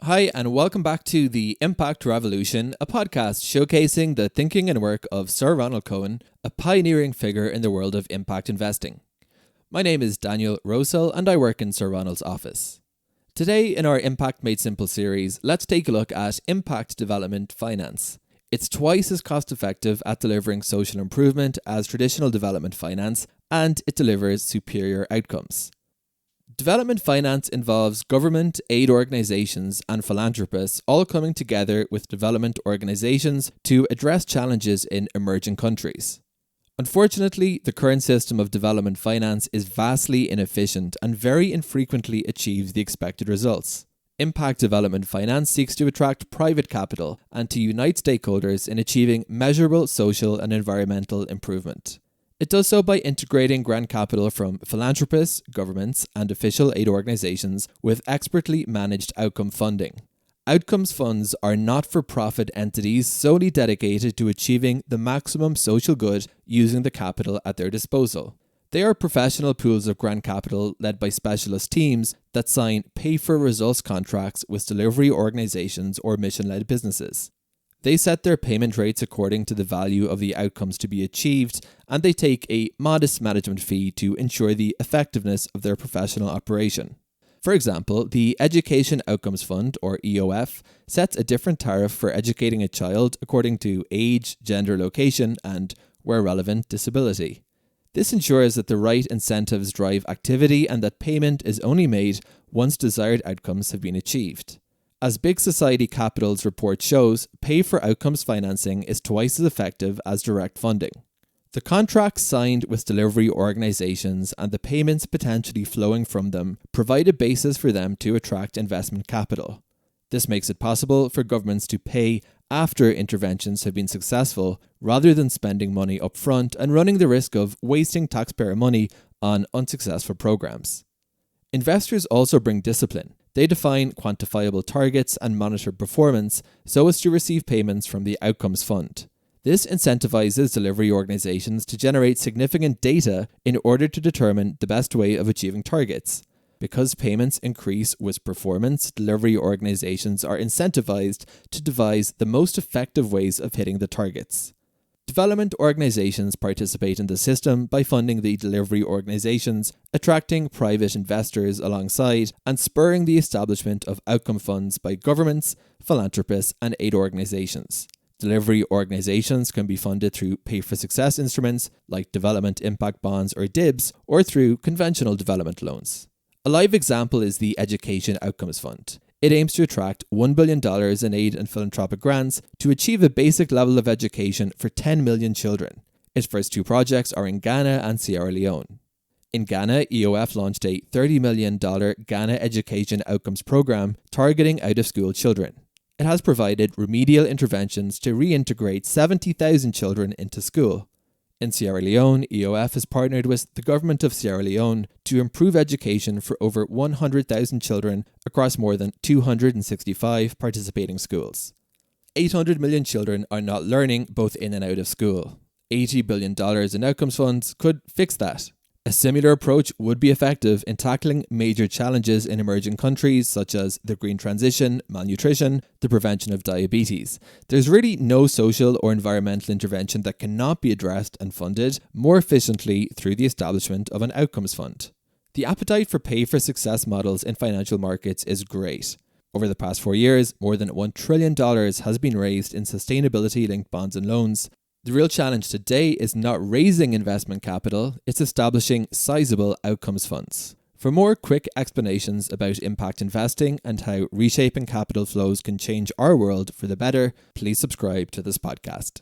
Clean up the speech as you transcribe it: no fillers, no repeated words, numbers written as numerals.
Hi, and welcome back to The Impact Revolution, a podcast showcasing the thinking and work of Sir Ronald Cohen, a pioneering figure in the world of impact investing. My name is Daniel Rosell, and I work in Sir Ronald's office. Today, in our Impact Made Simple series, let's take a look at impact development finance. It's twice as cost-effective at delivering social improvement as traditional development finance, and it delivers superior outcomes. Development finance involves government, aid organisations and philanthropists all coming together with development organisations to address challenges in emerging countries. Unfortunately, the current system of development finance is vastly inefficient and very infrequently achieves the expected results. Impact development finance seeks to attract private capital and to unite stakeholders in achieving measurable social and environmental improvement. It does so by integrating grant capital from philanthropists, governments, and official aid organisations with expertly managed outcome funding. Outcomes funds are not-for-profit entities solely dedicated to achieving the maximum social good using the capital at their disposal. They are professional pools of grant capital led by specialist teams that sign pay-for-results contracts with delivery organisations or mission-led businesses. They set their payment rates according to the value of the outcomes to be achieved, and they take a modest management fee to ensure the effectiveness of their professional operation. For example, the Education Outcomes Fund, or EOF, sets a different tariff for educating a child according to age, gender, location, and, where relevant, disability. This ensures that the right incentives drive activity and that payment is only made once desired outcomes have been achieved. As Big Society Capital's report shows, pay-for-outcomes financing is twice as effective as direct funding. The contracts signed with delivery organisations and the payments potentially flowing from them provide a basis for them to attract investment capital. This makes it possible for governments to pay after interventions have been successful, rather than spending money up front and running the risk of wasting taxpayer money on unsuccessful programs. Investors also bring discipline. They define quantifiable targets and monitor performance so as to receive payments from the Outcomes Fund. This incentivizes delivery organizations to generate significant data in order to determine the best way of achieving targets. Because payments increase with performance, delivery organizations are incentivized to devise the most effective ways of hitting the targets. Development organizations participate in the system by funding the delivery organizations, attracting private investors alongside, and spurring the establishment of outcome funds by governments, philanthropists, and aid organizations. Delivery organizations can be funded through pay-for-success instruments like development impact bonds or DIBs, or through conventional development loans. A live example is the Education Outcomes Fund. It aims to attract $1 billion in aid and philanthropic grants to achieve a basic level of education for 10 million children. Its first two projects are in Ghana and Sierra Leone. In Ghana, EOF launched a $30 million Ghana Education Outcomes Program targeting out-of-school children. It has provided remedial interventions to reintegrate 70,000 children into school. In Sierra Leone, EOF has partnered with the government of Sierra Leone to improve education for over 100,000 children across more than 265 participating schools. 800 million children are not learning both in and out of school. $80 billion in outcomes funds could fix that. A similar approach would be effective in tackling major challenges in emerging countries such as the green transition, malnutrition, the prevention of diabetes. There's really no social or environmental intervention that cannot be addressed and funded more efficiently through the establishment of an outcomes fund. The appetite for pay-for-success models in financial markets is great. Over the past 4 years, more than $1 trillion has been raised in sustainability-linked bonds and loans. The real challenge today is not raising investment capital, it's establishing sizable outcomes funds. For more quick explanations about impact investing and how reshaping capital flows can change our world for the better, please subscribe to this podcast.